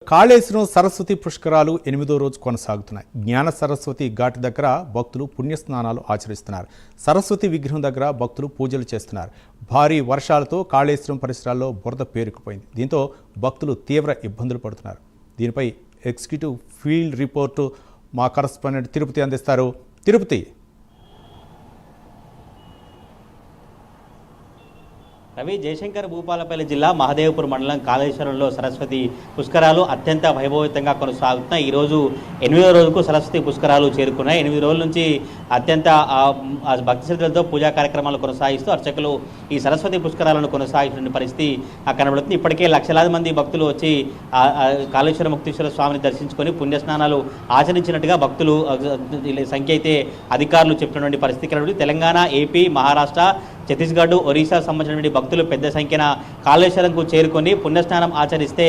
కాళేశ్వరం సరస్వతి పుష్కరాలు 8వ రోజు కొనసాగుతున్నాయి. జ్ఞాన సరస్వతి ఘాట్ దగ్గర భక్తులు పుణ్యస్నానాలు ఆచరిస్తున్నారు. సరస్వతి విగ్రహం దగ్గర భక్తులు పూజలు చేస్తున్నారు. భారీ వర్షాలతో కాళేశ్వరం పరిసరాల్లో బురద పేరుకుపోయింది. దీంతో భక్తులు తీవ్ర ఇబ్బందులు పడుతున్నారు. దీనిపై ఎగ్జిక్యూటివ్ ఫీల్డ్ రిపోర్టు మా కరస్పాండెంట్ తిరుపతి అందిస్తారు. తిరుపతి, రవి, జయశంకర్ భూపాలపల్లి జిల్లా మహదేవ్పూర్ మండలం కాళేశ్వరంలో సరస్వతి పుష్కరాలు అత్యంత వైభవితంగా కొనసాగుతున్నాయి. ఈరోజు 8వ రోజుకు సరస్వతి పుష్కరాలు చేరుకున్నాయి. 8 రోజుల నుంచి అత్యంత భక్తి శ్రద్ధలతో పూజా కార్యక్రమాలు కొనసాగిస్తూ అర్చకులు ఈ సరస్వతి పుష్కరాలను కొనసాగించిన పరిస్థితి కనబడుతుంది. ఇప్పటికే లక్షలాది మంది భక్తులు వచ్చి కాళేశ్వర ముక్తేశ్వర స్వామిని దర్శించుకొని పుణ్యస్నానాలు ఆచరించినట్టుగా భక్తులు సంఖ్య అయితే అధికారులు చెప్పినటువంటి పరిస్థితి కనబడుతుంది. తెలంగాణ, ఏపీ, మహారాష్ట్ర, ఛత్తీస్గఢ్, ఒరిస్సా సంబంధించినటువంటి భక్తులు పెద్ద సంఖ్యన కాళేశ్వరంకు చేరుకొని పుణ్యస్నానం ఆచరిస్తే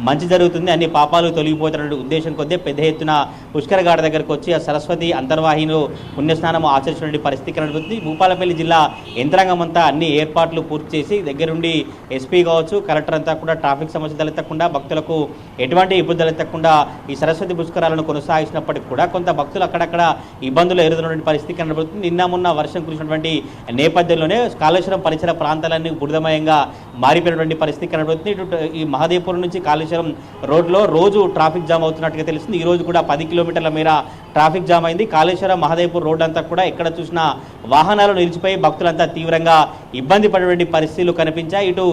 మంచి జరుగుతుంది, అన్ని పాపాలు తొలగిపోతున్న ఉద్దేశం కొద్దీ పెద్ద ఎత్తున పుష్కర ఘాట్ దగ్గరకు వచ్చి ఆ సరస్వతి అంతర్వాహిని పుణ్యస్నానం ఆచరించినటువంటి పరిస్థితి కనబడుతుంది. భూపాలపల్లి జిల్లా యంత్రాంగం అంతా అన్ని ఏర్పాట్లు పూర్తి చేసి దగ్గరుండి ఎస్పీ కావచ్చు, కలెక్టర్ అంతా కూడా ట్రాఫిక్ సమస్య తలెత్తకుండా భక్తులకు ఎటువంటి ఇబ్బందులు తలెత్తకుండా ఈ సరస్వతి పుష్కరాలను కొనసాగించినప్పటికీ కూడా కొంత భక్తులు అక్కడక్కడ ఇబ్బందులు ఎదురుతున్నటువంటి పరిస్థితి కనబడుతుంది. నిన్న మొన్న వర్షం కురిసినటువంటి నేపథ్యంలోనే కాళేశ్వరం పరిసర ప్రాంతాలన్నీ బురదమయంగా మారిపోయినటువంటి పరిస్థితి కనబడుతుంది. ఈ మహదేవ్పూర్ నుంచి కాళేశ్వరం రోడ్లో రోజు ట్రాఫిక్ జామ్ అవుతున్నట్టుగా తెలుస్తుంది. ఈ రోజు కూడా 10 కిలోమీటర్ల మేర ట్రాఫిక్ జామ్ అయింది. కాళేశ్వరం మహదేవ్పూర్ రోడ్ అంతా కూడా ఎక్కడ చూసినా వాహనాలు నిలిచిపోయి భక్తులంతా తీవ్రంగా ఇబ్బంది పడేటువంటి పరిస్థితులు కనిపించాయి. ఇటు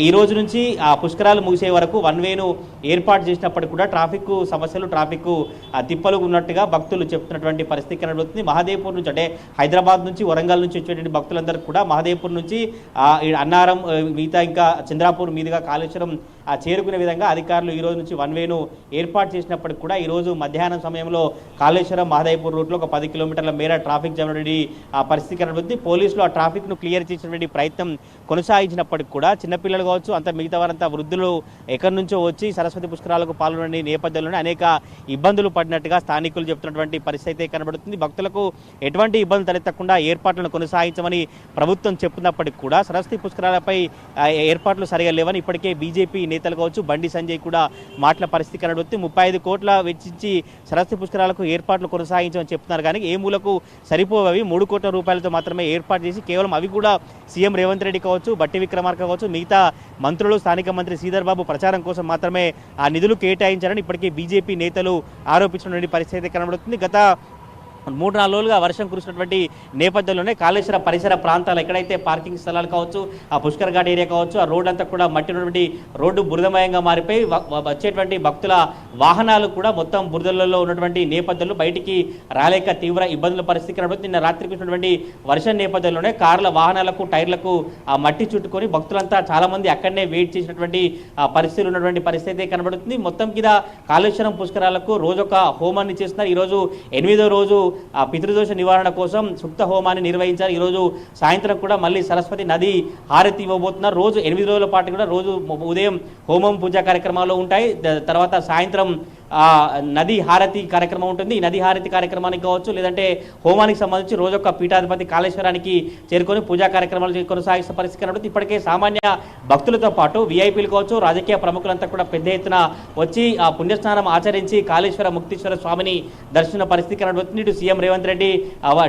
ఈ రోజు నుంచి ఆ పుష్కరాలు ముగిసే వరకు వన్ వేను ఏర్పాటు చేసినప్పటికీ కూడా ట్రాఫిక్ సమస్యలు, ట్రాఫిక్ తిప్పలు ఉన్నట్టుగా భక్తులు చెప్తున్నటువంటి పరిస్థితి కనబడుతుంది. మహదేవ్పూర్ నుంచి అంటే హైదరాబాద్ నుంచి, వరంగల్ నుంచి వచ్చేటువంటి భక్తులందరూ కూడా మహదేవ్పూర్ నుంచి అన్నారం మిగతా ఇంకా చంద్రాపూర్ మీదుగా కాళేశ్వరం చేరుకునే విధంగా అధికారులు ఈ రోజు నుంచి వన్ వేను ఏర్పాటు చేసినప్పటికీ కూడా ఈరోజు మధ్యాహ్నం సమయంలో కాళేశ్వరం మహదేవ్పూర్ రూట్లో ఒక 10 కిలోమీటర్ల మేర ట్రాఫిక్ జామ్ పరిస్థితి కనబడుతుంది. పోలీసులు ఆ ట్రాఫిక్ను క్లియర్ చేసినటువంటి ప్రయత్నం కొనసాగించినప్పటికీ కూడా చిన్నపిల్లలు కావచ్చు, అంత మిగతా వారంతా వృద్ధులు ఎక్కడి నుంచో వచ్చి సరస్వతి పుష్కరాలకు పాల్గొనే నేపథ్యంలోనే అనేక ఇబ్బందులు పడినట్టుగా స్థానికులు చెబుతున్నటువంటి పరిస్థితి కనబడుతుంది. భక్తులకు ఎటువంటి ఇబ్బందులు తలెత్తకుండా ఏర్పాట్లను కొనసాగించమని ప్రభుత్వం చెప్తున్నప్పటికీ కూడా సరస్వతి పుష్కరాలపై ఏర్పాట్లు సరిగా లేవని ఇప్పటికే బీజేపీ నేతలు కావచ్చు, బండి సంజయ్ కూడా మాటల పరిస్థితి కనబడుతుంది. 35 కోట్ల వెచ్చించి సరస్వతి పుష్కరాలకు ఏర్పాట్లు కొనసాగించమని చెప్తున్నారు. కానీ ఏ మూలకు సరిపోవవి 3 కోట్ల రూపాయలతో మాత్రమే ఏర్పాటు చేసి కేవలం అవి కూడా సీఎం రేవంత్ రెడ్డి కావచ్చు, బట్టి విక్రమార్క కావచ్చు, మిగతా మంత్రులు, స్థానిక మంత్రి శ్రీధర్ బాబు ప్రచారం కోసం మాత్రమే ఆ నిధులు కేటాయించారని ఇప్పటికే బీజేపీ నేతలు ఆరోపించినటువంటి పరిస్థితి కనబడుతుంది. గత 3-4 రోజులుగా వర్షం కురిసినటువంటి నేపథ్యంలోనే కాళేశ్వర పరిసర ప్రాంతాలు ఎక్కడైతే పార్కింగ్ స్థలాలు కావచ్చు, ఆ పుష్కర్ ఘాట్ ఏరియా కావచ్చు, ఆ రోడ్ అంతా కూడా మట్టి ఉన్నటువంటి రోడ్డు బురదమయంగా మారిపోయి వచ్చేటువంటి భక్తుల వాహనాలు కూడా మొత్తం బురదలలో ఉన్నటువంటి నేపథ్యంలో బయటికి రాలేక తీవ్ర ఇబ్బందుల పరిస్థితి కనబడుతుంది. నిన్న రాత్రి కురిసినటువంటి వర్షం నేపథ్యంలోనే కార్ల వాహనాలకు టైర్లకు ఆ మట్టి చుట్టుకొని భక్తులంతా చాలా మంది అక్కడనే వెయిట్ చేసినటువంటి పరిస్థితులు ఉన్నటువంటి పరిస్థితి కనబడుతుంది. మొత్తం మీద కాళేశ్వరం పుష్కరాలకు రోజొక హోమాన్ని చేస్తున్నారు. ఈరోజు 8వ రోజు ఆ పితృదోష నివారణ కోసం సుప్త హోమాన్ని నిర్వహించారు. ఈరోజు సాయంత్రం కూడా మళ్ళీ సరస్వతి నది హారతి ఇవ్వబోతున్నారు. రోజు 8 రోజుల పాటు కూడా రోజు ఉదయం హోమం పూజా కార్యక్రమాలు ఉంటాయి. తర్వాత సాయంత్రం నది హారతి కార్యక్రమం ఉంటుంది. ఈ నది హారతి కార్యక్రమానికి కావచ్చు, లేదంటే హోమానికి సంబంధించి రోజొక్క పీఠాధిపతి కాళేశ్వరానికి చేరుకొని పూజా కార్యక్రమాలు కొనసాగిస్తున్న పరిస్థితి కనబడుతుంది. ఇప్పటికే సామాన్య భక్తులతో పాటు విఐపీలు కావచ్చు, రాజకీయ ప్రముఖులంతా కూడా పెద్ద ఎత్తున వచ్చి ఆ పుణ్యస్నానం ఆచరించి కాళేశ్వర ముక్తేశ్వర స్వామిని దర్శన పరిస్థితి కనబడుతుంది. ఇటు CM Revanth Reddy,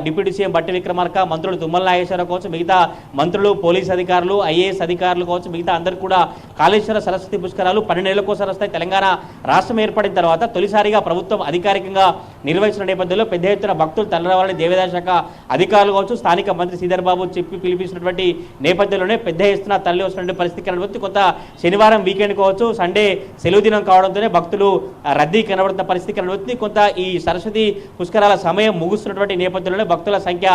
deputy CM బట్టి విక్రమార్క, మంత్రులు తుమ్మల నాగేశ్వరరావు కావచ్చు, మిగతా మంత్రులు, పోలీస్ అధికారులు, ఐఏఎస్ అధికారులు కావచ్చు, మిగతా అందరూ కూడా కాళేశ్వర సరస్వతి పుష్కరాలు 12 నెలలకోసారి వస్తాయి. తెలంగాణ రాష్ట్రం ఏర్పడిన తర్వాత తొలిసారిగా ప్రభుత్వం అధికారికంగా నిర్వహించిన నేపథ్యంలో పెద్ద ఎత్తున భక్తులు తరలిరావాలని దేవాదాయ శాఖ అధికారులు కావచ్చు, స్థానిక మంత్రి శ్రీధర్ బాబు చెప్పి పిలిపించినటువంటి నేపథ్యంలోనే పెద్ద ఎత్తున తరలి వస్తున్న పరిస్థితి కనబడుతుంది. కొంత శనివారం వీకెండ్ కావచ్చు, సండే సెలవు దినం కావడంతోనే భక్తులు రద్దీ కనబడుతున్న పరిస్థితి కనబడుతుంది. కొంత ఈ సరస్వతి పుష్కరాల సమయం ముగుస్తున్నటువంటి నేపథ్యంలోనే భక్తుల సంఖ్య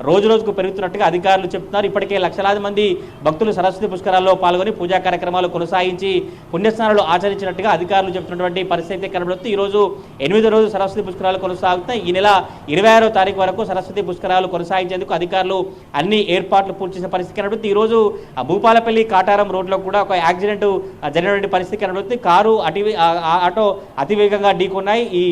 రోజు రోజుకు పెరుగుతున్నట్టుగా అధికారులు చెప్తున్నారు. ఇప్పటికే లక్షలాది మంది భక్తులు సరస్వతి పుష్కరాల్లో పాల్గొని పూజా కార్యక్రమాలు కొనసాగించి పుణ్యస్నానాలు ఆచరించినట్టుగా అధికారులు చెప్తున్నటువంటి పరిస్థితి కనబడుతుంది. ఈ రోజు 8వ రోజు సరస్వతి పుష్కరాలు పుష్కరాలు కొనసాగుతాయి. ఈ నెల 26వ తారీఖు వరకు సరస్వతి పుష్కరాలు కొనసాగించేందుకు అధికారులు అన్ని ఏర్పాట్లు పూర్తి చేసిన పరిస్థితి కనబడుతుంది. ఈరోజు భూపాలపల్లి కాటారం రోడ్లో కూడా ఒక యాక్సిడెంట్ జరిగినటువంటి పరిస్థితి కనబడుతుంది. కారు ఆటో అతివేగంగా ఢీకొన్నాయి. ఈ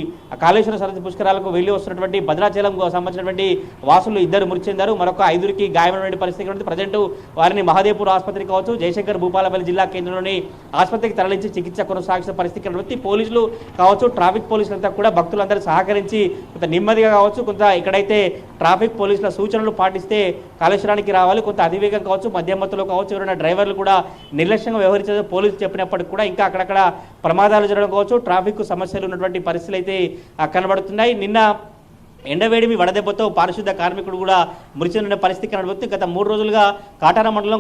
కాళేశ్వరం సరస్వతి పుష్కరాలకు వెళ్లి వస్తున్నటువంటి భద్రాచలం సంబంధించినటువంటి వాసులు 2 మృతి చెందారు. మరొక 5కి గాయమైనటువంటి పరిస్థితి కనబడుతుంది. ప్రజెంట్ వారిని మహదేవ్పూర్ ఆసుపత్రికి కావచ్చు, జయశంకర్ భూపాలపల్లి జిల్లా కేంద్రంలోని ఆసుపత్రికి తరలించి చికిత్స కొనసాగిన పరిస్థితి కనబడుతుంది. పోలీసులు కావచ్చు, ట్రాఫిక్ పోలీసులంతా కూడా భక్తులందరూ సహకరించి కొంత నెమ్మదిగా కావచ్చు, కొంత ఇక్కడైతే ట్రాఫిక్ పోలీసుల సూచనలు పాటిస్తే కాళేశ్వరానికి రావాలి, కొంత అతివేగం కావచ్చు, మధ్యమత్తులో కావచ్చు, ఎవరైనా డ్రైవర్లు కూడా నిర్లక్ష్యంగా వ్యవహరించే పోలీసులు చెప్పినప్పటికీ కూడా ఇంకా అక్కడక్కడ ప్రమాదాలు జరగడం కావచ్చు, ట్రాఫిక్ సమస్యలు ఉన్నటువంటి పరిస్థితులు అయితే కనబడుతున్నాయి. నిన్న ఎండవేడిమి వడదెబ్బతో పారిశుద్ధ కార్మికుడు కూడా మృతి చెందిన పరిస్థితి కనబడుతుంది. గత 3 రోజులుగా కాటారం మండలం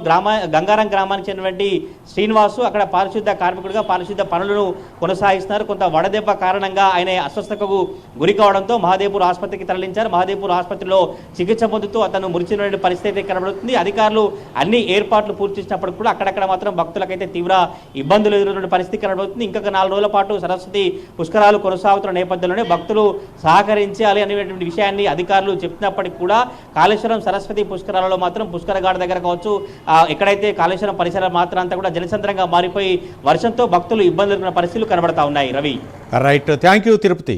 గంగారం గ్రామానికి చెందినటువంటి శ్రీనివాసు అక్కడ పారిశుద్ధ కార్మికుడిగా పారిశుద్ధ పనులను కొనసాగిస్తున్నారు. కొంత వడదెబ్బ కారణంగా ఆయన అస్వస్థతకు గురి కావడంతో మహదేవ్పూర్ ఆసుపత్రికి తరలించారు. మహదేవ్పూర్ ఆసుపత్రిలో చికిత్స పొందుతూ అతను మృతి చెందిన పరిస్థితి కనబడుతుంది. అధికారులు అన్ని ఏర్పాట్లు పూర్తి చేసినప్పటికీ కూడా అక్కడక్కడ మాత్రం భక్తులకైతే తీవ్ర ఇబ్బందులు ఎదురవుతున్న పరిస్థితి కనబడుతుంది. ఇంకొక 4 రోజుల పాటు సరస్వతి పుష్కరాలు కొనసాగుతున్న నేపథ్యంలోనే భక్తులు సహకరించాలి అనే విషయాన్ని అధికారులు చెప్తున్నప్పటికీ కూడా కాళేశ్వరం సరస్వతి పుష్కరాలలో మాత్రం పుష్కర ఘాట్ దగ్గర కావచ్చు, ఎక్కడైతే కాళేశ్వరం పరిసరాలు మాత్రం అంతా కూడా జలసంద్రంగా మారిపోయి వర్షంతో భక్తులు ఇబ్బందులు పరిస్థితులు కనబడతా ఉన్నాయి. Ravi, right, thank you Tirupati.